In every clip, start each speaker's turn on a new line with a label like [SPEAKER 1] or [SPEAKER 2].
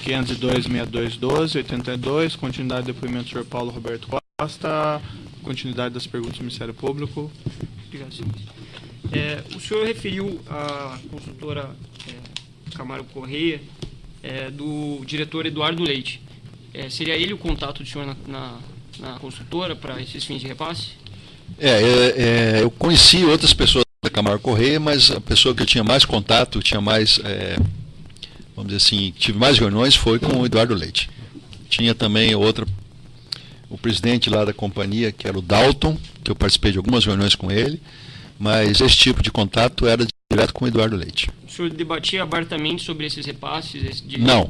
[SPEAKER 1] 502.6212, 82, continuidade do depoimento do senhor Paulo Roberto Costa, continuidade das perguntas do Ministério Público.
[SPEAKER 2] Obrigado, senhor. O senhor referiu à consultora Camargo Correia, do diretor Eduardo Leite. Seria ele o contato do senhor na consultora para esses fins de repasse?
[SPEAKER 3] Eu conheci outras pessoas da Camargo Correia, mas a pessoa que eu tinha mais contato, vamos dizer assim, tive mais reuniões foi com o Eduardo Leite. Tinha também o presidente lá da companhia, que era o Dalton, que eu participei de algumas reuniões com ele, mas esse tipo de contato era direto com o Eduardo Leite.
[SPEAKER 2] O senhor debatia abertamente sobre esses repasses?
[SPEAKER 3] Não.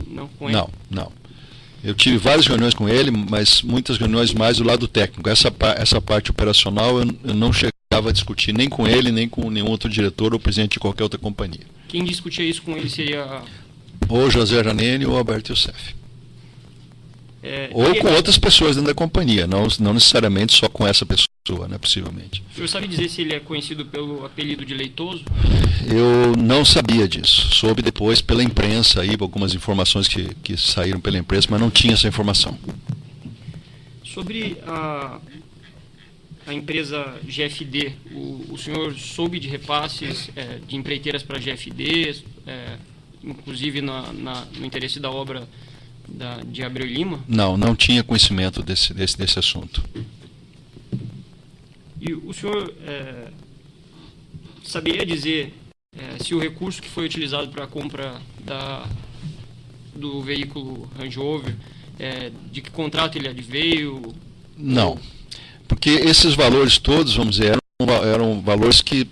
[SPEAKER 3] Eu tive várias reuniões com ele, mas muitas reuniões mais do lado técnico. Essa parte operacional eu não chegava a discutir nem com ele, nem com nenhum outro diretor ou presidente de qualquer outra companhia.
[SPEAKER 2] Quem discutia isso com ele seria...
[SPEAKER 3] Ou José Janene ou Alberto Youssef. Ou com outras pessoas dentro da companhia, não necessariamente só com essa pessoa, né, possivelmente.
[SPEAKER 2] O senhor sabe dizer se ele é conhecido pelo apelido de Leitoso?
[SPEAKER 3] Eu não sabia disso. Soube depois pela imprensa, algumas informações que saíram pela imprensa, mas não tinha essa informação.
[SPEAKER 2] Sobre a empresa GFD, o senhor soube de repasses de empreiteiras para a GFD, inclusive no interesse da obra de Abreu e Lima?
[SPEAKER 3] Não tinha conhecimento desse assunto.
[SPEAKER 2] E o senhor saberia dizer se o recurso que foi utilizado para a compra do veículo Range Rover, de que contrato ele adveio?
[SPEAKER 3] Não, porque esses valores todos, vamos dizer, eram valores que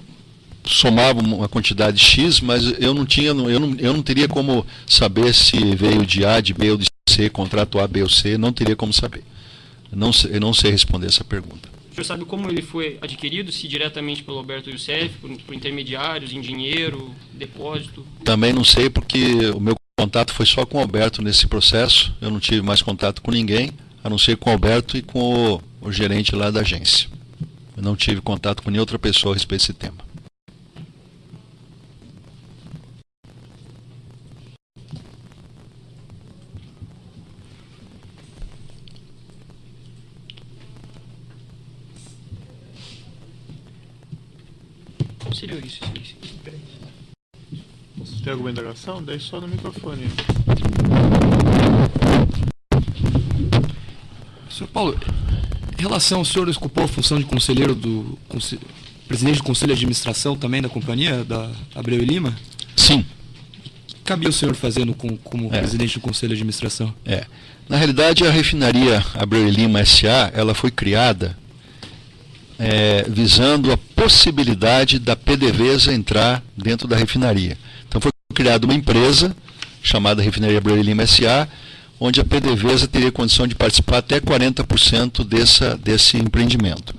[SPEAKER 3] somavam uma quantidade X, mas eu não teria como saber se veio de A, de B ou de C, contrato A, B ou C, não teria como saber. Eu não sei responder essa pergunta.
[SPEAKER 2] O senhor sabe como ele foi adquirido? Se diretamente pelo Alberto Youssef, por intermediários, em dinheiro, depósito?
[SPEAKER 3] Também não sei, porque o meu contato foi só com o Alberto nesse processo. Eu não tive mais contato com ninguém, a não ser com o Alberto e com o gerente lá da agência. Eu não tive contato com nenhuma outra pessoa a respeito desse tema.
[SPEAKER 2] Seria isso.
[SPEAKER 1] Tem alguma indagação? Daí só no microfone.
[SPEAKER 4] Senhor Paulo, em relação ao senhor ocupou a função de conselheiro presidente do conselho de administração também da companhia, da Abreu e Lima?
[SPEAKER 3] Sim.
[SPEAKER 4] Cabia o senhor fazendo como presidente do conselho de administração?
[SPEAKER 3] Na realidade, a refinaria Abreu e Lima S.A., ela foi criada visando a possibilidade da PDVSA entrar dentro da refinaria. Então foi criada uma empresa chamada Refinaria Abreu e Lima S.A., onde a PDVSA teria condição de participar até 40% desse empreendimento.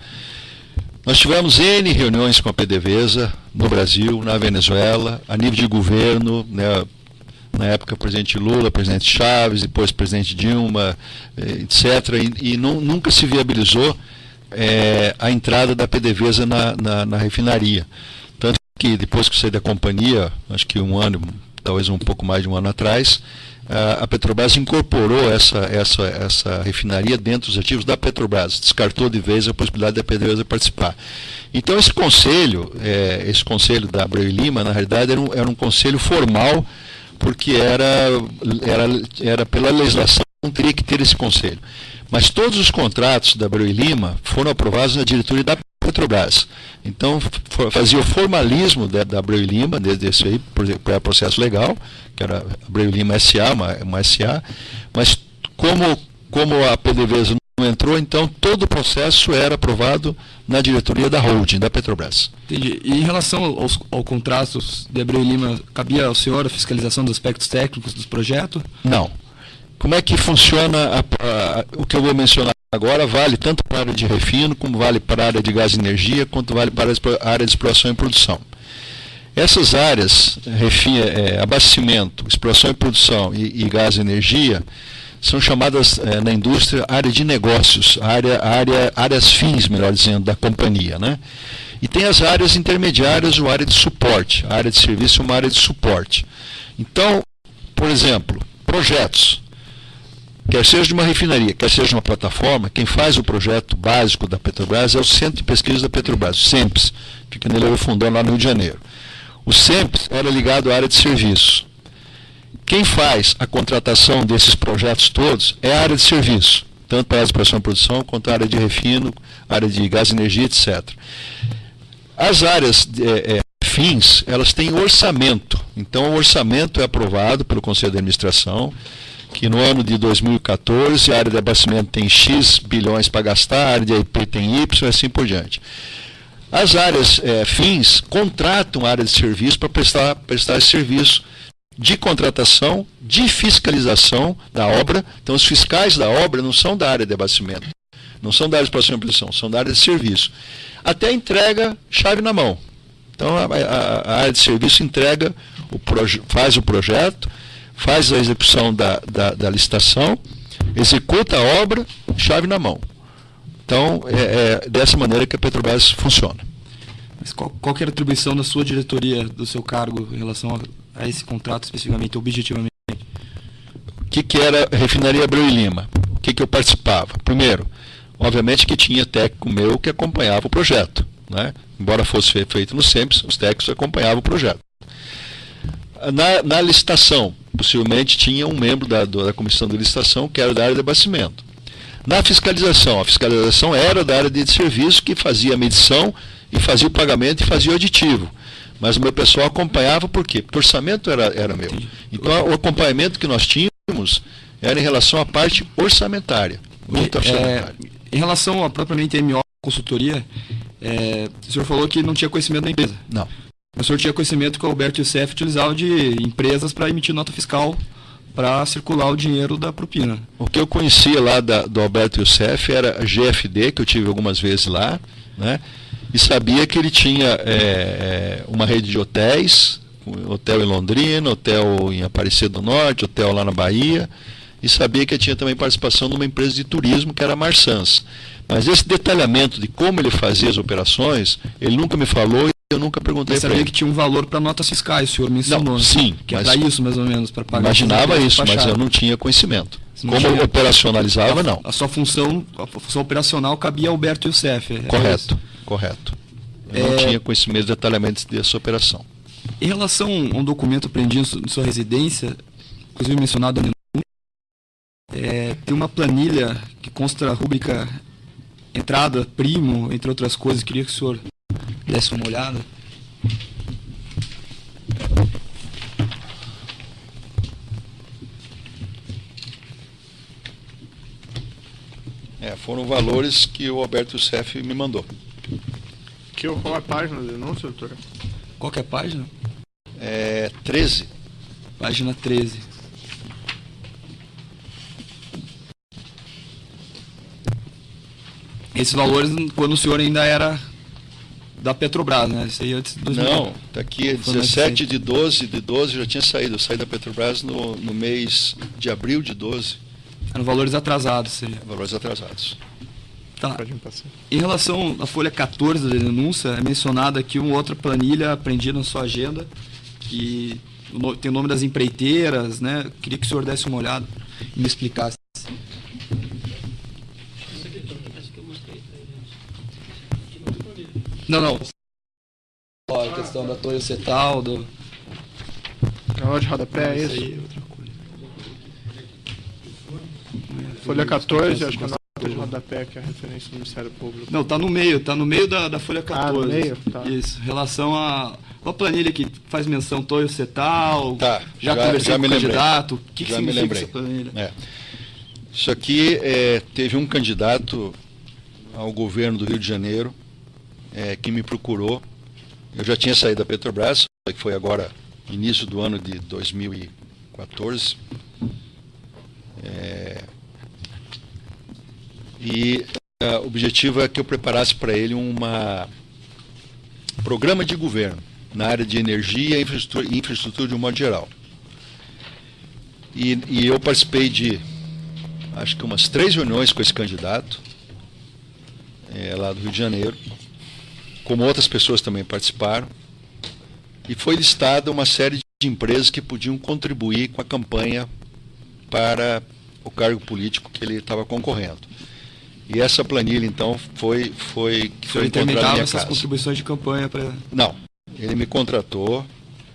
[SPEAKER 3] Nós tivemos N reuniões com a PDVSA no Brasil, na Venezuela, a nível de governo, né, na época presidente Lula, presidente Chaves, depois presidente Dilma, etc. E nunca se viabilizou a entrada da PDVSA na refinaria. Tanto que depois que eu saí da companhia, acho que talvez um pouco mais de um ano atrás, a Petrobras incorporou essa refinaria dentro dos ativos da Petrobras, descartou de vez a possibilidade da PDVSA participar. Então esse conselho da Abreu e Lima, na realidade, era um conselho formal, porque era pela legislação, não teria que ter esse conselho. Mas todos os contratos da Abreu e Lima foram aprovados na diretoria da Petrobras. Então, fazia o formalismo da Abreu e Lima, desse aí, para processo legal, que era Abreu e Lima S.A., uma S.A., mas como a PDVSA não entrou, então todo o processo era aprovado na diretoria da holding, da Petrobras.
[SPEAKER 4] Entendi. E em relação aos contratos de Abreu e Lima, cabia ao senhor a fiscalização dos aspectos técnicos dos projetos?
[SPEAKER 3] Não. Como é que funciona o que eu vou mencionar agora? Vale tanto para a área de refino, como vale para a área de gás e energia, quanto vale para a área de exploração e produção. Essas áreas, abastecimento, exploração e produção e gás e energia, são chamadas na indústria área de negócios, áreas fins, melhor dizendo, da companhia, né? E tem as áreas intermediárias ou área de suporte. A área de serviço é uma área de suporte. Então, por exemplo, projetos, quer seja de uma refinaria, quer seja de uma plataforma, quem faz o projeto básico da Petrobras é o Centro de Pesquisa da Petrobras, o CEMPES, fica no Leão Fundão, lá no Rio de Janeiro. O CEMPES era ligado à área de serviço. Quem faz a contratação desses projetos todos é a área de serviço, tanto para a exploração e produção, quanto a área de refino, área de gás e energia, etc. As áreas fins, elas têm orçamento. Então, o orçamento é aprovado pelo Conselho de Administração, que no ano de 2014, a área de abastecimento tem X bilhões para gastar, a área de IP tem Y e assim por diante. As áreas fins contratam a área de serviço para prestar esse serviço de contratação, de fiscalização da obra. Então, os fiscais da obra não são da área de abastecimento, não são da área de exploração e produção, são da área de serviço. Até a entrega, chave na mão. Então, a área de serviço entrega, faz o projeto, faz a execução da licitação, executa a obra, chave na mão. Então, é dessa maneira que a Petrobras funciona.
[SPEAKER 4] Mas qual que era a atribuição da sua diretoria, do seu cargo, em relação a esse contrato especificamente, objetivamente?
[SPEAKER 3] O que era a Refinaria Abreu e Lima? O que eu participava? Primeiro, obviamente que tinha técnico meu que acompanhava o projeto, né? Embora fosse feito no SEMPES, os técnicos acompanhavam o projeto. Na licitação, possivelmente tinha um membro da comissão de licitação que era da área de abastecimento. Na fiscalização, a fiscalização era da área de serviço, que fazia a medição e fazia o pagamento e fazia o aditivo. Mas o meu pessoal acompanhava por quê? Porque o orçamento era meu. Então, o acompanhamento que nós tínhamos era em relação à parte orçamentária. Muito orçamentária.
[SPEAKER 4] Em relação a propriamente a MO consultoria, o senhor falou que não tinha conhecimento da empresa.
[SPEAKER 3] Não.
[SPEAKER 4] O senhor tinha conhecimento que o Alberto Youssef utilizava de empresas para emitir nota fiscal para circular o dinheiro da propina.
[SPEAKER 3] O que eu conhecia lá do Alberto Youssef era a GFD, que eu tive algumas vezes lá, né? E sabia que ele tinha uma rede de hotéis, hotel em Londrina, hotel em Aparecida do Norte, hotel lá na Bahia, e sabia que tinha também participação numa empresa de turismo, que era a Marsans. Mas esse detalhamento de como ele fazia as operações, ele nunca me falou e eu nunca perguntei para ele.
[SPEAKER 4] Sabia que tinha um valor para notas fiscais, o senhor mencionou.
[SPEAKER 3] Não, sim.
[SPEAKER 4] Que era isso, mais ou menos, para pagar.
[SPEAKER 3] Imaginava isso, mas eu não tinha conhecimento. Como operacionalizava, não.
[SPEAKER 4] A função operacional cabia ao Alberto Youssef.
[SPEAKER 3] Correto. Eu não tinha conhecimento de detalhamento dessa operação.
[SPEAKER 4] Em relação a um documento apreendido em sua residência, inclusive mencionado ali tem uma planilha que consta a rúbrica entrada, primo, entre outras coisas. Queria que o senhor desse uma olhada.
[SPEAKER 3] Foram valores que o Alberto Youssef me mandou.
[SPEAKER 1] Qual é a página da denúncia, doutor?
[SPEAKER 4] Qual que é a página?
[SPEAKER 3] 13.
[SPEAKER 4] Página 13. Esses valores, quando o senhor ainda era da Petrobras, né? Isso aí antes de 2000.
[SPEAKER 3] Não, está aqui, 17 de 12 já tinha saído. Eu saí da Petrobras no mês de abril de 12.
[SPEAKER 4] Eram valores atrasados, seria.
[SPEAKER 3] Valores atrasados.
[SPEAKER 4] Tá.
[SPEAKER 1] Pode me passar.
[SPEAKER 4] Em relação à folha 14 da denúncia, é mencionada aqui uma outra planilha apreendida na sua agenda, que tem o nome das empreiteiras, né? Queria que o senhor desse uma olhada e me explicasse. Não. A questão da Toyo Cetal, do...
[SPEAKER 1] Canal de rodapé, é isso?
[SPEAKER 4] Outra coisa.
[SPEAKER 1] Folha 14, acho que é a nota de rodapé, que é a referência do Ministério Público.
[SPEAKER 4] Não, tá no meio da folha 14.
[SPEAKER 1] No meio? Tá.
[SPEAKER 4] Isso, em relação a uma planilha que faz menção Toyo Cetal,
[SPEAKER 3] Tá,
[SPEAKER 4] já conversei com o candidato. O que
[SPEAKER 3] já me
[SPEAKER 4] significa
[SPEAKER 3] lembrei.
[SPEAKER 4] essa planilha?
[SPEAKER 3] Isso aqui teve um candidato ao governo do Rio de Janeiro que me procurou. Eu já tinha saído da Petrobras, que foi agora início do ano de 2014. E o objetivo é que eu preparasse para ele um programa de governo na área de energia e infraestrutura de um modo geral. E eu participei de, acho que umas 3 reuniões com esse candidato, lá do Rio de Janeiro, como outras pessoas também participaram, e foi listada uma série de empresas que podiam contribuir com a campanha para o cargo político que ele estava concorrendo. E essa planilha, então, foi
[SPEAKER 4] Ele
[SPEAKER 3] encontrada na
[SPEAKER 4] terminava
[SPEAKER 3] minha
[SPEAKER 4] essas
[SPEAKER 3] casa.
[SPEAKER 4] contribuições de campanha para...
[SPEAKER 3] Não, ele me contratou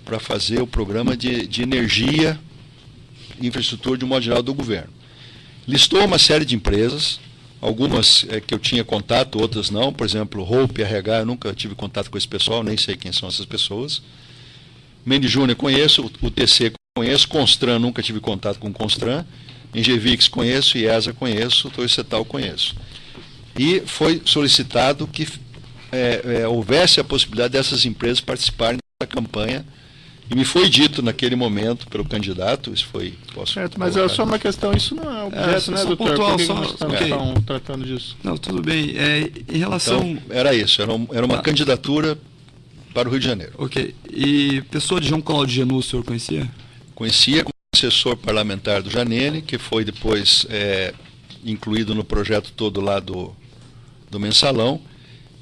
[SPEAKER 3] para fazer o programa de energia e infraestrutura de um modo geral do governo. Listou uma série de empresas, algumas que eu tinha contato, outras não. Por exemplo, Hope, RH, eu nunca tive contato com esse pessoal, nem sei quem são essas pessoas. Mendes Júnior conheço, o TC conheço, Constran, nunca tive contato com Constran, Engevix conheço, IESA conheço, Torre Cetal conheço. E foi solicitado que houvesse a possibilidade dessas empresas participarem da campanha. E me foi dito naquele momento pelo candidato, isso foi...
[SPEAKER 1] Certo, mas é só uma questão, isso não é objeto, né,
[SPEAKER 4] só
[SPEAKER 1] doutor?
[SPEAKER 4] pontual,
[SPEAKER 1] Por que
[SPEAKER 4] só-
[SPEAKER 1] nós estamos
[SPEAKER 4] ok.
[SPEAKER 1] tratando disso?
[SPEAKER 4] Não, tudo bem. Em relação...
[SPEAKER 3] Então, era isso, era uma candidatura para o Rio de Janeiro.
[SPEAKER 4] Ok. E pessoa de João Cláudio Genu, o senhor conhecia?
[SPEAKER 3] Conhecia como assessor parlamentar do Janene, que foi depois incluído no projeto todo lá do Mensalão,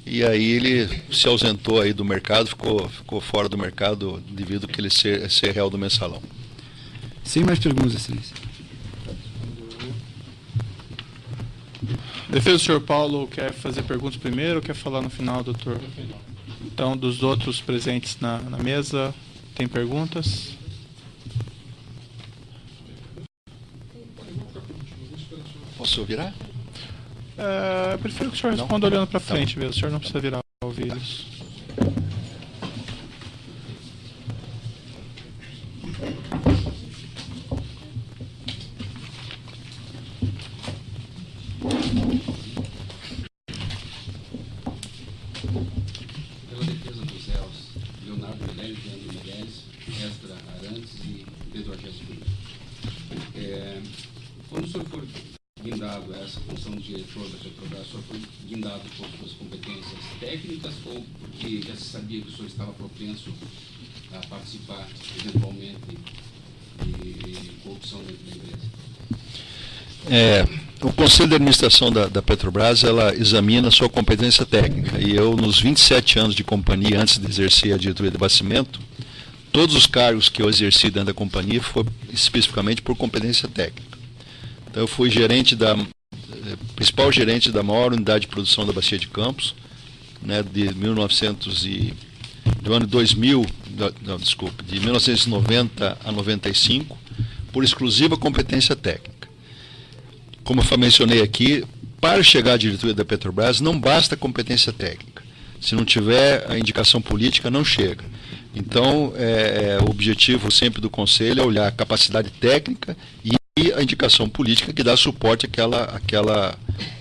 [SPEAKER 3] e aí ele se ausentou aí do mercado, ficou fora do mercado devido a que ele ser réu do Mensalão.
[SPEAKER 4] Sem mais perguntas, excelência.
[SPEAKER 1] Defesa do senhor Paulo quer fazer perguntas primeiro ou quer falar no final, doutor? Então, dos outros presentes na mesa, tem perguntas?
[SPEAKER 3] Posso virar?
[SPEAKER 1] Eu prefiro que o senhor responda olhando para frente mesmo, o senhor não precisa virar ouvidos.
[SPEAKER 5] Pela defesa dos réus, Leonardo Meirelles, Leandro Meirelles, Esdra Arantes e Pedro Arges Filho. Quando o senhor for guindado a essa função de diretor da Petrobras, o senhor foi guindado por suas competências técnicas ou porque já se sabia que o senhor estava propenso a participar, eventualmente, de corrupção dentro da empresa?
[SPEAKER 3] O Conselho de Administração da Petrobras, ela examina a sua competência técnica, e eu, nos 27 anos de companhia, antes de exercer a diretoria de abastecimento, todos os cargos que eu exerci dentro da companhia foram especificamente por competência técnica. Então, eu fui principal gerente da maior unidade de produção da Bacia de Campos, né, do ano 2000, de 1990 a 95, por exclusiva competência técnica. Como eu mencionei aqui, para chegar à diretoria da Petrobras não basta competência técnica. Se não tiver a indicação política, não chega. Então, o objetivo sempre do Conselho é olhar a capacidade técnica e a indicação política que dá suporte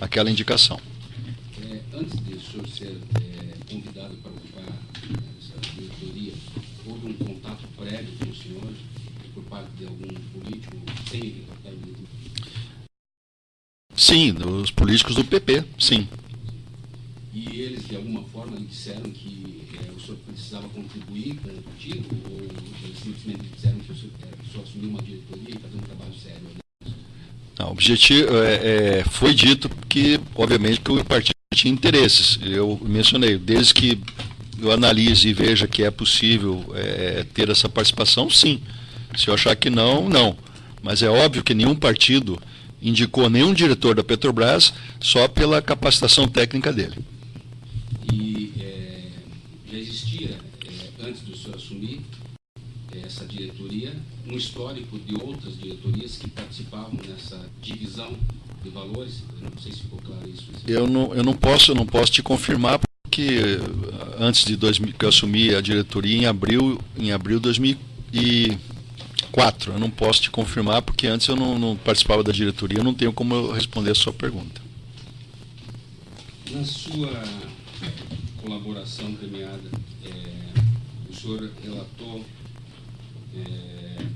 [SPEAKER 3] àquela indicação.
[SPEAKER 5] Antes de o senhor ser convidado para ocupar essa diretoria, houve um contato prévio com o senhor por parte de algum político sem evitar diretoria?
[SPEAKER 3] Sim, os políticos do PP, sim.
[SPEAKER 5] E eles, de alguma forma, lhe disseram que o senhor precisava contribuir com o partido? Ou eles simplesmente disseram que o senhor assumiu uma diretoria e fazer um trabalho sério?
[SPEAKER 3] Não, o objetivo foi dito que, obviamente, que o partido tinha interesses. Eu mencionei, desde que eu analise e veja que é possível ter essa participação, sim. Se eu achar que não, não. Mas é óbvio que nenhum partido indicou nenhum diretor da Petrobras só pela capacitação técnica dele.
[SPEAKER 5] E já existia, antes do senhor assumir essa diretoria, um histórico de outras diretorias que participavam nessa divisão de valores? Eu não sei se ficou claro isso.
[SPEAKER 3] Eu não posso te confirmar, porque antes de que eu assumi a diretoria em abril de 2004, eu não posso te confirmar, porque antes eu não participava da diretoria, eu não tenho como eu responder a sua pergunta.
[SPEAKER 5] Na sua colaboração premiada, o senhor relatou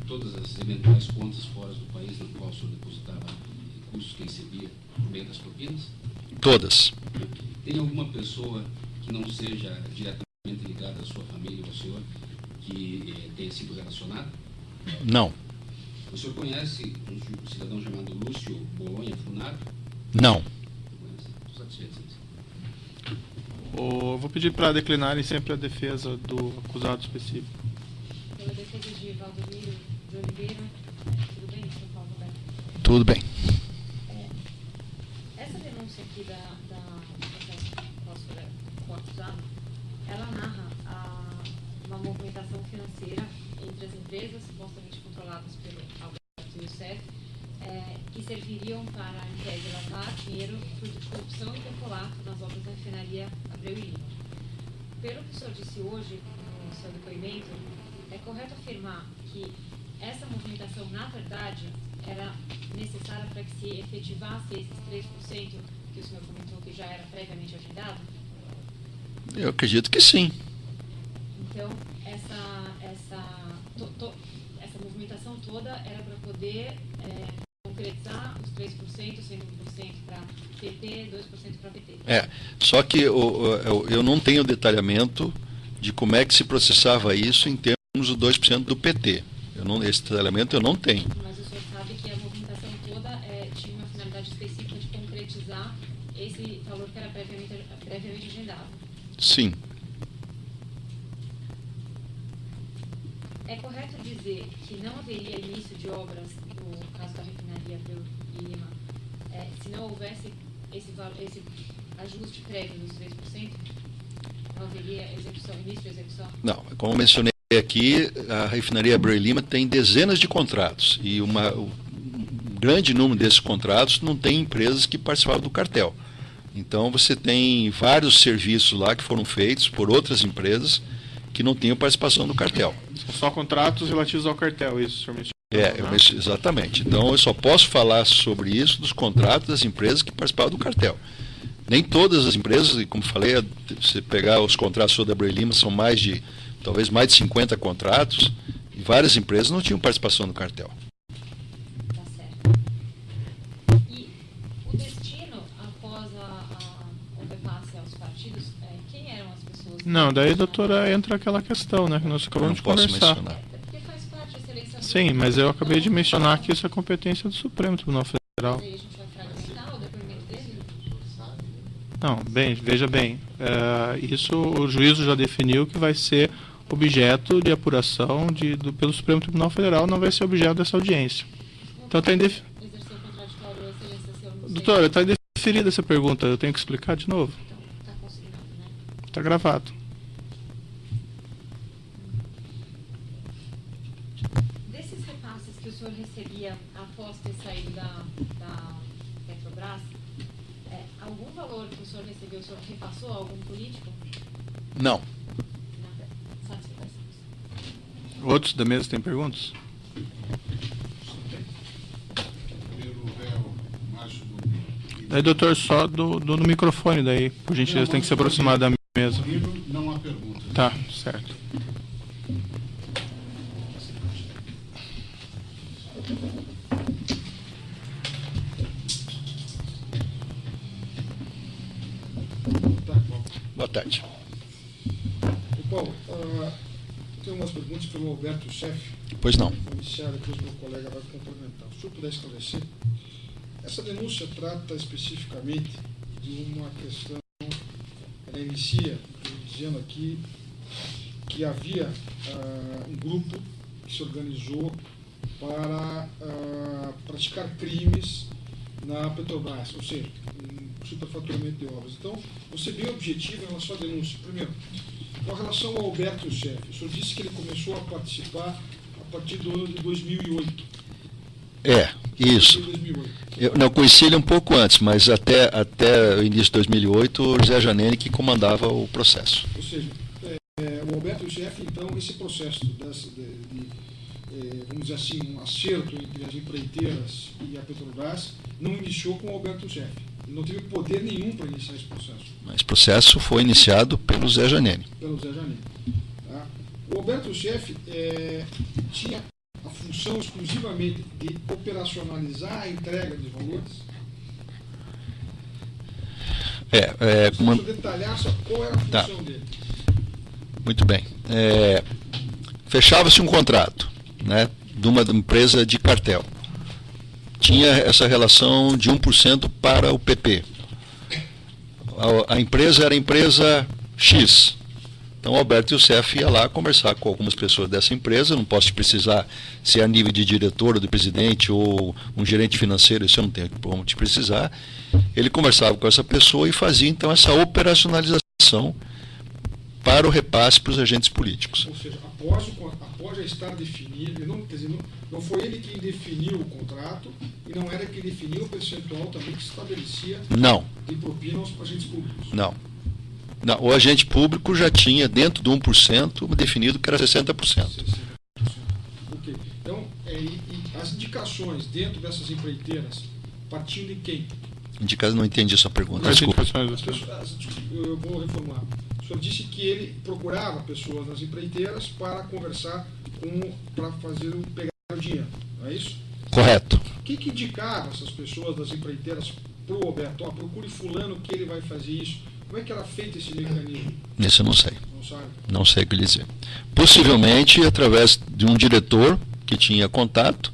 [SPEAKER 5] todas as eventuais contas fora do país na qual o senhor depositava recursos que recebia por meio das propinas?
[SPEAKER 3] Todas.
[SPEAKER 5] Tem alguma pessoa que não seja diretamente ligada à sua família ou ao senhor que tenha sido relacionada?
[SPEAKER 3] Não.
[SPEAKER 5] O senhor conhece um cidadão chamado Lúcio Bolonha Funaro?
[SPEAKER 3] Não.
[SPEAKER 5] Estou satisfeito, sim.
[SPEAKER 1] Eu vou pedir para declinarem sempre a defesa do acusado específico.
[SPEAKER 6] Pela defesa de Valdomiro de Oliveira, tudo bem, São Paulo Roberto?
[SPEAKER 3] Tudo bem.
[SPEAKER 6] Essa denúncia aqui da coacusado, ela narra uma movimentação financeira entre as empresas supostamente controladas pelo Alberto Youssef, que serviriam para, em tese, lavar dinheiro de corrupção e peculato nas obras da refinaria Abreu e Lima. Pelo que o senhor disse hoje, no seu depoimento, é correto afirmar que essa movimentação, na verdade, era necessária para que se efetivasse esses 3% que o senhor comentou que já era previamente agendado?
[SPEAKER 3] Eu acredito que sim.
[SPEAKER 6] Então, essa movimentação toda era para poder concretizar os 3%, sendo 1% para PT, 2% para PT.
[SPEAKER 3] Só que eu não tenho detalhamento de como é que se processava isso em termos do 2% do PT. Esse detalhamento eu não tenho.
[SPEAKER 6] Mas o senhor sabe que a movimentação toda tinha uma finalidade específica de concretizar esse valor que era previamente agendado?
[SPEAKER 3] Sim.
[SPEAKER 6] É correto dizer que não haveria início de obras no caso da refinaria Abreu e Lima se não houvesse esse ajuste prévio dos 3%? Não haveria início de execução?
[SPEAKER 3] Não, como eu mencionei aqui, a refinaria Abreu e Lima tem dezenas de contratos e um grande número desses contratos não tem empresas que participavam do cartel. Então você tem vários serviços lá que foram feitos por outras empresas que não tinham participação do cartel.
[SPEAKER 1] São só contratos relativos ao cartel, isso, senhor mencionou, né?
[SPEAKER 3] Exatamente. Então eu só posso falar sobre isso dos contratos das empresas que participavam do cartel. Nem todas as empresas, e como falei, se pegar os contratos da Abreu e Lima, são talvez mais de 50 contratos, e várias empresas não tinham participação no cartel.
[SPEAKER 6] Tá certo. E o destino após o repasse aos partidos, quem eram as pessoas?
[SPEAKER 1] Não, daí, doutora, entra aquela questão, né, que nós acabamos de conversar.
[SPEAKER 3] Mencionar.
[SPEAKER 6] Porque faz parte dessa eleição.
[SPEAKER 1] Sim, mas eu acabei de mencionar que isso é competência do Supremo Tribunal Federal.
[SPEAKER 6] E aí a gente vai fragmentar o depoimento dele?
[SPEAKER 1] Não, veja bem, isso o juízo já definiu que vai ser objeto de apuração pelo Supremo Tribunal Federal, não vai ser objeto dessa audiência. Então está
[SPEAKER 6] Exercer o contraditório, excelência, se eu não sei.
[SPEAKER 1] Doutora, está indeferida essa pergunta, eu tenho que explicar de novo.
[SPEAKER 6] Então, está consignado, né?
[SPEAKER 1] Está gravado.
[SPEAKER 6] Desses repasses que o senhor recebia após ter saído da Petrobras, algum valor que o senhor recebeu, o senhor repassou a algum político?
[SPEAKER 3] Não.
[SPEAKER 6] Nada. Satisfação.
[SPEAKER 1] Outros da mesa têm perguntas? Daí, doutor, só no microfone, daí, por gentileza, tem que se aproximar da mesa.
[SPEAKER 7] Não há pergunta.
[SPEAKER 1] Tá, certo.
[SPEAKER 3] Boa tarde.
[SPEAKER 7] Paulo, eu tenho umas perguntas pelo Alberto Chefe.
[SPEAKER 3] Pois não.
[SPEAKER 7] Vou iniciar, depois meu colega vai complementar. Se o senhor puder esclarecer, essa denúncia trata especificamente de uma questão, ela inicia dizendo aqui que havia um grupo que se organizou para praticar crimes na Petrobras, ou seja, um superfaturamento de obras. Então, você bem objetivo em relação à denúncia. Primeiro, com relação ao Alberto Chefe, o senhor disse que ele começou a participar a partir do ano de 2008.
[SPEAKER 3] Isso.
[SPEAKER 7] 2008.
[SPEAKER 3] Eu não conheci ele um pouco antes, mas até o início de 2008, o José Janene que comandava o processo.
[SPEAKER 7] Ou seja, o Alberto Chefe, então, esse processo vamos dizer assim, um acerto entre as empreiteiras e a Petrobras, não iniciou com o Alberto Chefe. Ele não teve poder nenhum para iniciar esse processo.
[SPEAKER 3] Esse processo foi iniciado pelo Zé Janene.
[SPEAKER 7] Pelo Zé Janene. Tá? O Alberto Chefe tinha a função exclusivamente de operacionalizar a entrega dos valores? Se detalhar só qual era a função dele.
[SPEAKER 3] Muito bem. Fechava-se um contrato, né, de uma empresa de cartel. Tinha essa relação de 1% para o PP. A empresa era a empresa X. Então, o Alberto Youssef ia lá conversar com algumas pessoas dessa empresa. Não posso te precisar se é a nível de diretor ou de presidente ou um gerente financeiro, isso eu não tenho como te precisar. Ele conversava com essa pessoa e fazia, então, essa operacionalização para o repasse para os agentes políticos.
[SPEAKER 7] Ou seja, após já estar definido, quer dizer, não foi ele quem definiu o contrato e não era quem definiu o percentual também que se estabelecia
[SPEAKER 3] Não,
[SPEAKER 7] de propina aos agentes públicos.
[SPEAKER 3] não. Não, o agente público já tinha, dentro do 1%, definido que era 60%.
[SPEAKER 7] Ok. Então, e as indicações dentro dessas empreiteiras partiam de quem?
[SPEAKER 3] Não entendi essa pergunta,
[SPEAKER 1] As
[SPEAKER 3] desculpa.
[SPEAKER 1] indicações do senhor.
[SPEAKER 7] Eu vou reformular. O senhor disse que ele procurava pessoas nas empreiteiras para conversar para pegar o dinheiro, não é isso?
[SPEAKER 3] Correto.
[SPEAKER 7] O que indicava essas pessoas das empreiteiras para o Alberto? Procure fulano que ele vai fazer isso. Como é que era feito esse mecanismo?
[SPEAKER 3] Isso eu não sei.
[SPEAKER 7] Não sabe?
[SPEAKER 3] Não sei o que lhe dizer. Possivelmente através de um diretor que tinha contato,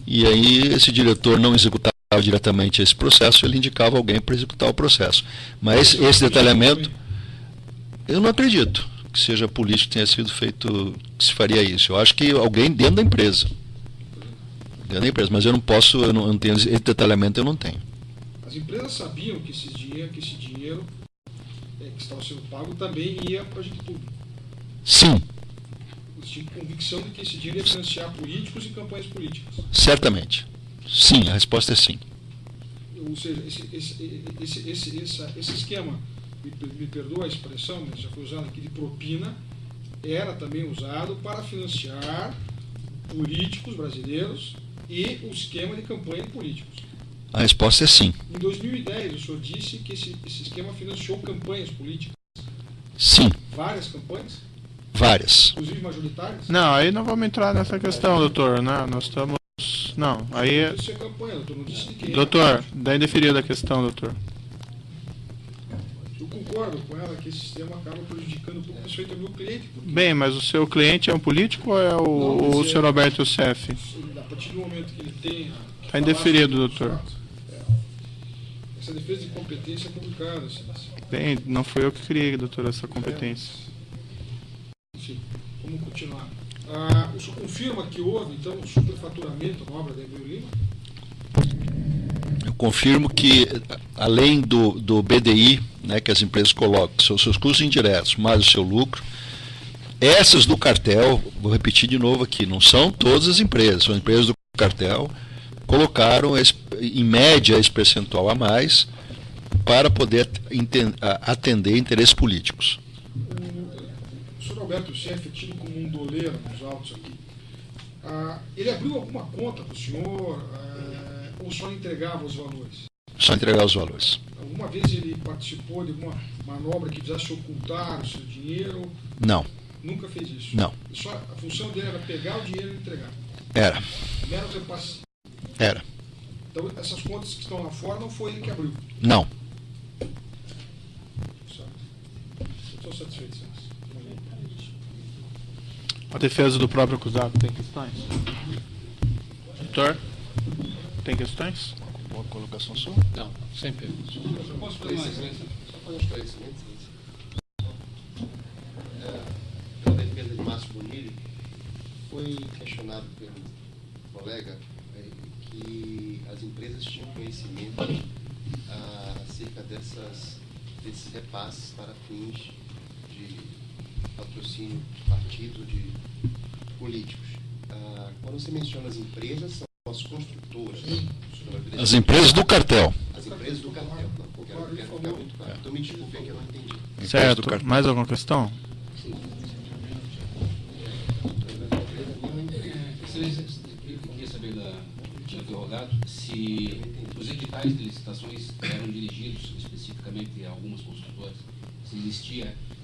[SPEAKER 3] e aí esse diretor não executava diretamente esse processo, ele indicava alguém para executar o processo. Mas esse detalhamento, eu não acredito que seja político que tenha sido feito, que se faria isso. Eu acho que alguém dentro da empresa. Dentro da empresa, mas eu não posso, eu não tenho esse detalhamento, eu não tenho.
[SPEAKER 7] As empresas sabiam que esse dinheiro que estava sendo pago também ia para a gente público.
[SPEAKER 3] Sim,
[SPEAKER 7] Eles tinham convicção de que esse dinheiro ia financiar políticos e campanhas políticas.
[SPEAKER 3] certamente. Sim, a resposta é sim.
[SPEAKER 7] Ou seja, esse esquema, me perdoa a expressão, mas já foi usado aqui, de propina, era também usado para financiar políticos brasileiros e o esquema de campanha de políticos.
[SPEAKER 3] A resposta é sim.
[SPEAKER 7] Em 2010, o senhor disse que esse esquema financiou campanhas políticas.
[SPEAKER 3] Sim,
[SPEAKER 7] Várias campanhas,
[SPEAKER 3] várias.
[SPEAKER 7] inclusive majoritárias.
[SPEAKER 1] Não, aí não vamos entrar nessa questão, doutor, né? Nós estamos... Não, aí...
[SPEAKER 7] Isso é campanha, doutor, não disse de quem.
[SPEAKER 1] Doutor, daí indeferido a questão, doutor.
[SPEAKER 7] Eu concordo com ela que esse sistema acaba prejudicando um pouco, principalmente o meu cliente. Porque
[SPEAKER 1] Bem, mas o seu cliente é um político ou é
[SPEAKER 7] Não,
[SPEAKER 1] o
[SPEAKER 7] mas
[SPEAKER 1] senhor Alberto Youssef?
[SPEAKER 7] a partir do momento que ele tem...
[SPEAKER 1] Está indeferido, doutor.
[SPEAKER 7] Essa defesa de competência é complicada.
[SPEAKER 1] Bem, não foi eu que criei, doutor, essa competência.
[SPEAKER 7] Enfim, vamos continuar. O senhor confirma que houve, então, um superfaturamento na obra da Emílio Lima?
[SPEAKER 3] Eu confirmo que, além do BDI, né, que as empresas colocam, que são os seus custos indiretos, mais o seu lucro, essas do cartel, vou repetir de novo aqui, não são todas as empresas, são empresas do cartel, colocaram, em média, esse percentual a mais para poder atender interesses políticos.
[SPEAKER 7] O senhor Alberto Youssef é tido como um doleiro nos autos aqui. Ele abriu alguma conta para o senhor ou só entregava os valores?
[SPEAKER 3] Só entregar os valores.
[SPEAKER 7] Alguma vez ele participou de alguma manobra que precisasse ocultar o seu dinheiro?
[SPEAKER 3] Não,
[SPEAKER 7] Nunca fez isso?
[SPEAKER 3] não.
[SPEAKER 7] A função dele era pegar o dinheiro e entregar?
[SPEAKER 3] Era,
[SPEAKER 7] Mero repasse.
[SPEAKER 3] era.
[SPEAKER 7] Então, essas contas que estão lá fora não foi ele que abriu.
[SPEAKER 3] Não.
[SPEAKER 7] Estou satisfeito, senhor.
[SPEAKER 1] A defesa do próprio acusado tem questões? Doutor, tem questões?
[SPEAKER 3] Boa colocação sua.
[SPEAKER 5] Não, sem perguntas. Eu posso fazer mais, né? Só fazer um esclarecimento.
[SPEAKER 8] Pela defesa de Márcio Bonilli, foi questionado pelo colega que as empresas tinham conhecimento acerca desses repasses para fins de patrocínio de partido, de políticos. Quando você menciona as empresas, são as construtoras.
[SPEAKER 3] As empresas do cartel.
[SPEAKER 8] As empresas do cartel. Não, porque eu quero ficar muito claro. Então me desculpem que eu não entendi.
[SPEAKER 1] Certo, mais alguma questão?
[SPEAKER 5] Eu queria saber do advogado se os editais de licitações eram dirigidos especificamente a algumas construtoras,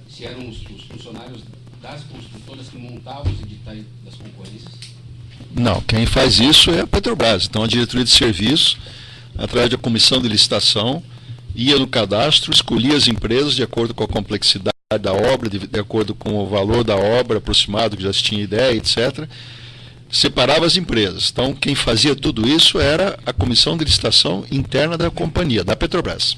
[SPEAKER 5] se eram os funcionários das construtoras que montavam os editais das concorrências.
[SPEAKER 3] Não, quem faz isso é a Petrobras. Então, a diretoria de serviço, através da comissão de licitação, ia no cadastro, escolhia as empresas de acordo com a complexidade da obra, de acordo com o valor da obra aproximado, que já se tinha ideia, etc. Separava as empresas. Então, quem fazia tudo isso era a comissão de licitação interna da companhia, da Petrobras.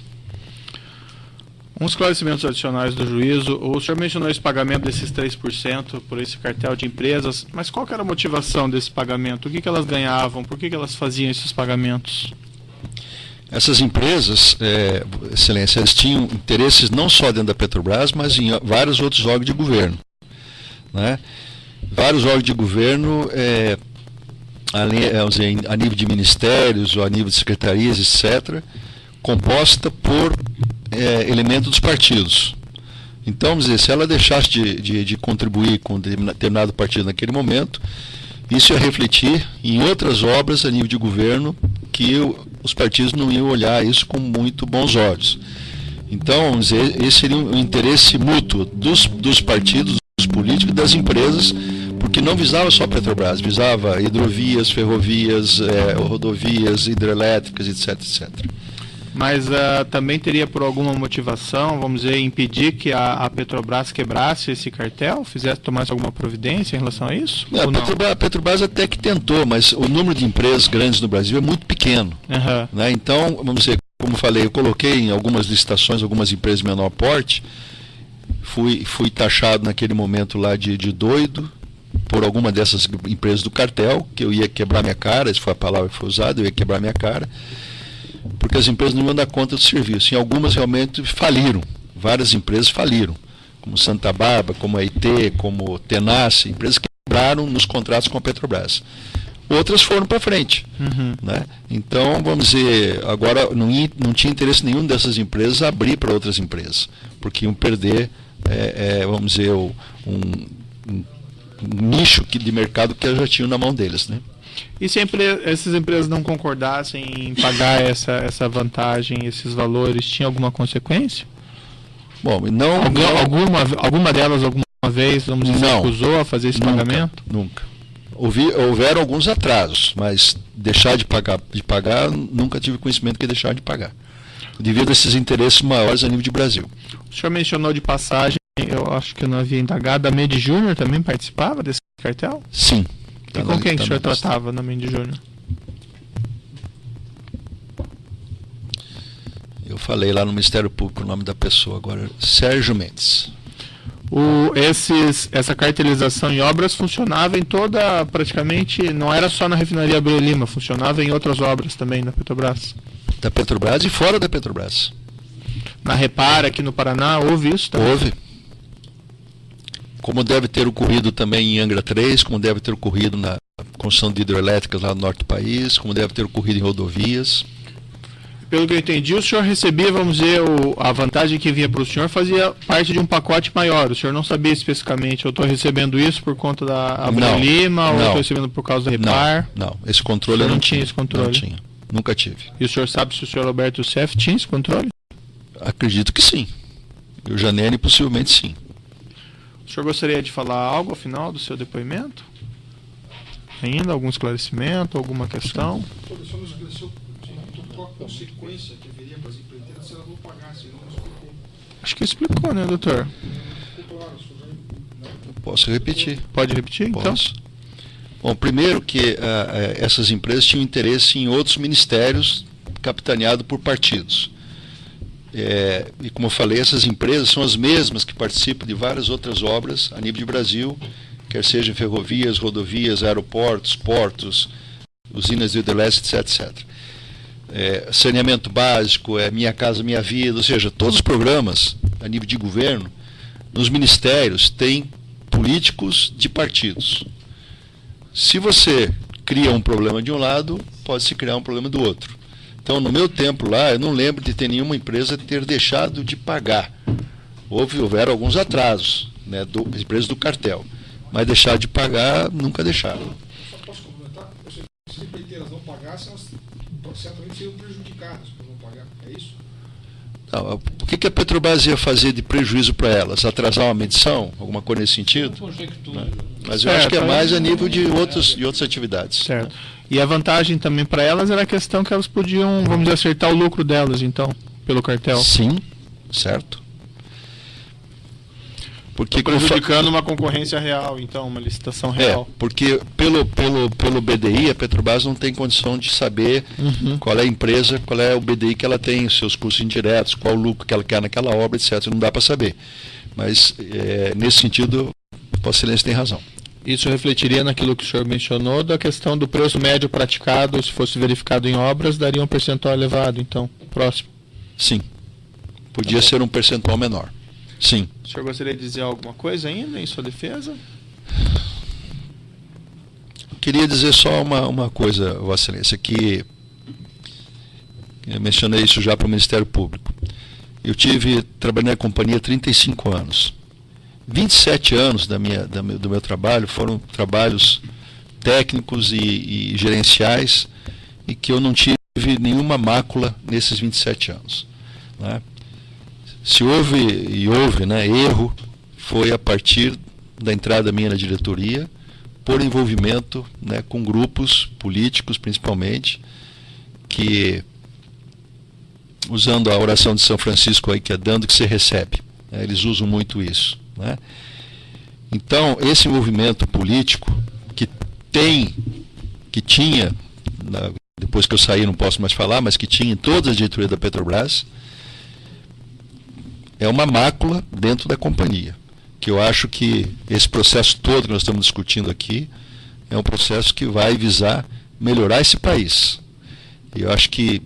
[SPEAKER 1] Uns esclarecimentos adicionais do juízo. O senhor mencionou esse pagamento desses 3% por esse cartel de empresas, mas qual que era a motivação desse pagamento? O que elas ganhavam? Por que elas faziam esses pagamentos?
[SPEAKER 3] Essas empresas, Excelência, eles tinham interesses não só dentro da Petrobras, mas em vários outros órgãos de governo, né? Vários órgãos de governo, a nível de ministérios ou a nível de secretarias, etc., composta por elementos dos partidos. Então, vamos dizer, se ela deixasse de contribuir com determinado partido naquele momento, isso ia refletir em outras obras a nível de governo que os partidos não iam olhar isso com muito bons olhos. Então, vamos dizer, esse seria um interesse mútuo dos partidos, dos políticos e das empresas, porque não visava só a Petrobras, visava hidrovias, ferrovias, rodovias, hidrelétricas, etc, etc.
[SPEAKER 1] Mas também teria por alguma motivação, vamos dizer, impedir que a Petrobras quebrasse esse cartel, tomasse alguma providência em relação a isso?
[SPEAKER 3] A Petrobras até que tentou, mas o número de empresas grandes no Brasil é muito pequeno.
[SPEAKER 1] Uhum.
[SPEAKER 3] Né? Então, vamos dizer, como falei, eu coloquei em algumas licitações algumas empresas de menor porte, fui taxado naquele momento lá de doido por alguma dessas empresas do cartel, que eu ia quebrar minha cara, essa foi a palavra que foi usada, eu ia quebrar minha cara, porque as empresas não iam dar conta do serviço. E algumas realmente faliram, várias empresas faliram, como Santa Bárbara, como a IT, como Tenace, empresas que quebraram nos contratos com a Petrobras. Outras foram para frente.
[SPEAKER 1] Uhum.
[SPEAKER 3] Né? Então, vamos dizer, agora não tinha interesse nenhum dessas empresas abrir para outras empresas, porque iam perder, vamos dizer, um nicho de mercado que já tinham na mão deles, né?
[SPEAKER 1] E se essas empresas não concordassem em pagar essa vantagem, esses valores, tinha alguma consequência?
[SPEAKER 3] Bom, não...
[SPEAKER 1] Alguma delas, alguma vez, vamos dizer,
[SPEAKER 3] não,
[SPEAKER 1] acusou a fazer esse pagamento?
[SPEAKER 3] Nunca. Houveram alguns atrasos, mas deixar de pagar, nunca tive conhecimento que deixar de pagar, devido a esses interesses maiores a nível de Brasil.
[SPEAKER 1] O senhor mencionou de passagem, eu acho que eu não havia indagado, a Mendes Júnior também participava desse cartel?
[SPEAKER 3] Sim.
[SPEAKER 1] E com quem que o senhor tratava na Mendes Júnior?
[SPEAKER 3] Eu falei lá no Ministério Público o nome da pessoa agora, Sérgio Mendes.
[SPEAKER 1] Essa cartelização em obras funcionava em toda, praticamente, não era só na refinaria Abreu e Lima, funcionava em outras obras também da Petrobras?
[SPEAKER 3] Da Petrobras e fora da Petrobras.
[SPEAKER 1] Na Repara, aqui no Paraná, houve isso também?
[SPEAKER 3] Houve. Como deve ter ocorrido também em Angra 3, como deve ter ocorrido na construção de hidrelétricas lá no norte do país, como deve ter ocorrido em rodovias.
[SPEAKER 1] Pelo que eu entendi, o senhor recebia, vamos dizer, a vantagem que vinha para o senhor fazia parte de um pacote maior. O senhor não sabia especificamente, eu estou recebendo isso por conta da Abreu Lima, ou eu estou recebendo por causa da Repar?
[SPEAKER 3] Não, esse controle eu não tinha.
[SPEAKER 1] Esse controle?
[SPEAKER 3] Não tinha, nunca tive.
[SPEAKER 1] E o senhor sabe se o senhor Alberto Youssef tinha esse controle?
[SPEAKER 3] Acredito que sim. E o Janene possivelmente sim.
[SPEAKER 1] O senhor gostaria de falar algo ao final do seu depoimento? Ainda? Algum esclarecimento, alguma questão?
[SPEAKER 7] O senhor não esclareceu qual a consequência que haveria para as empreiteiras se elas não pagassem, não explicou.
[SPEAKER 1] Acho que explicou, né, doutor?
[SPEAKER 7] Ficou claro, o senhor já...
[SPEAKER 3] Posso repetir?
[SPEAKER 1] Pode repetir, então?
[SPEAKER 3] Posso. Bom, primeiro que essas empresas tinham interesse em outros ministérios capitaneados por partidos. E como eu falei, essas empresas são as mesmas que participam de várias outras obras a nível de Brasil, quer sejam ferrovias, rodovias, aeroportos, portos, usinas de hidrelétrica, etc. Saneamento básico, Minha Casa Minha Vida, ou seja, todos os programas a nível de governo, nos ministérios, têm políticos de partidos. Se você cria um problema de um lado, pode-se criar um problema do outro. Então, no meu tempo lá, eu não lembro de ter nenhuma empresa ter deixado de pagar. Houveram alguns atrasos, né, das empresas do cartel, mas deixar de pagar, nunca deixaram.
[SPEAKER 7] Só posso complementar? Se as empreiteiras não pagassem, elas certamente seriam prejudicadas por não pagar, é isso?
[SPEAKER 3] Não, o que a Petrobras ia fazer de prejuízo para elas? Atrasar uma medição? Alguma coisa nesse sentido? Né? Mas eu acho que é mais a nível de outras atividades.
[SPEAKER 1] Certo. E a vantagem também para elas era a questão que elas podiam, vamos dizer, acertar o lucro delas, então, pelo cartel.
[SPEAKER 3] Sim, certo. Porque
[SPEAKER 1] prejudicando uma concorrência real, então, uma licitação real.
[SPEAKER 3] Porque pelo BDI, a Petrobras não tem condição de saber qual é a empresa, qual é o BDI que ela tem, os seus custos indiretos, qual o lucro que ela quer naquela obra, etc. Não dá para saber. Mas, nesse sentido, Vossa Excelência tem razão.
[SPEAKER 1] Isso refletiria naquilo que o senhor mencionou, da questão do preço médio praticado, se fosse verificado em obras, daria um percentual elevado, então, próximo.
[SPEAKER 3] Sim. Podia ser um percentual menor. Sim.
[SPEAKER 1] O senhor gostaria de dizer alguma coisa ainda em sua defesa?
[SPEAKER 3] Queria dizer só uma coisa, Vossa Excelência, que eu mencionei isso já para o Ministério Público. Eu trabalhei na companhia há 35 anos. 27 anos do meu trabalho foram trabalhos técnicos e gerenciais e que eu não tive nenhuma mácula nesses 27 anos. Né? Se houve erro, foi a partir da entrada minha na diretoria, por envolvimento, né, com grupos políticos, principalmente, que, usando a oração de São Francisco, aí, que é dando que se recebe, né, eles usam muito isso. Né? Então, esse movimento político, que tinha, depois que eu saí não posso mais falar, mas que tinha em todas as diretorias da Petrobras, é uma mácula dentro da companhia, que eu acho que esse processo todo que nós estamos discutindo aqui é um processo que vai visar melhorar esse país. E eu acho que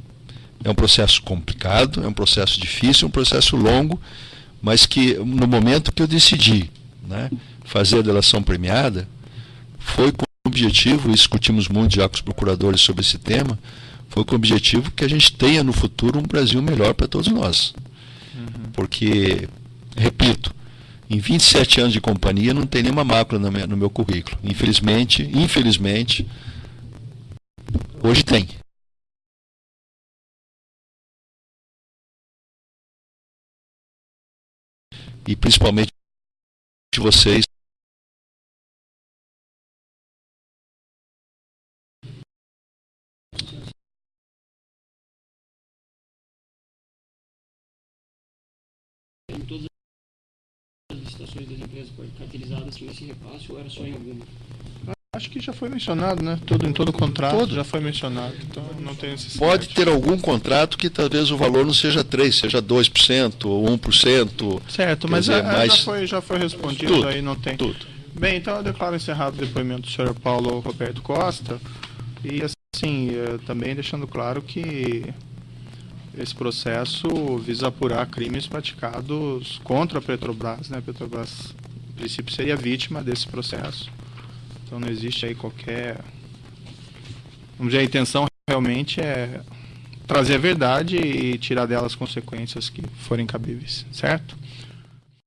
[SPEAKER 3] é um processo complicado, é um processo difícil, é um processo longo, mas que no momento que eu decidi, né, fazer a delação premiada, foi com o objetivo, e discutimos muito já com os procuradores sobre esse tema, foi com o objetivo que a gente tenha no futuro um Brasil melhor para todos nós. Porque, repito, em 27 anos de companhia não tem nenhuma mácula no meu currículo. Infelizmente, hoje tem. E principalmente vocês.
[SPEAKER 2] Em todas as licitações das empresas cartelizadas tinham esse repasse ou era só em alguma?
[SPEAKER 1] Acho que já foi mencionado, né? Em todo contrato já foi mencionado, então não tem necessidade.
[SPEAKER 3] Pode ter algum contrato que talvez o valor não seja 3%, seja 2% ou 1%.
[SPEAKER 1] Certo, mas já foi respondido,
[SPEAKER 3] tudo,
[SPEAKER 1] aí não tem.
[SPEAKER 3] Tudo.
[SPEAKER 1] Bem, então eu declaro encerrado o depoimento do senhor Paulo Roberto Costa e, assim, também deixando claro que esse processo visa apurar crimes praticados contra a Petrobras, né? A Petrobras, em princípio, seria vítima desse processo. Então não existe aí qualquer... Vamos dizer, a intenção realmente é trazer a verdade e tirar dela as consequências que forem cabíveis, certo?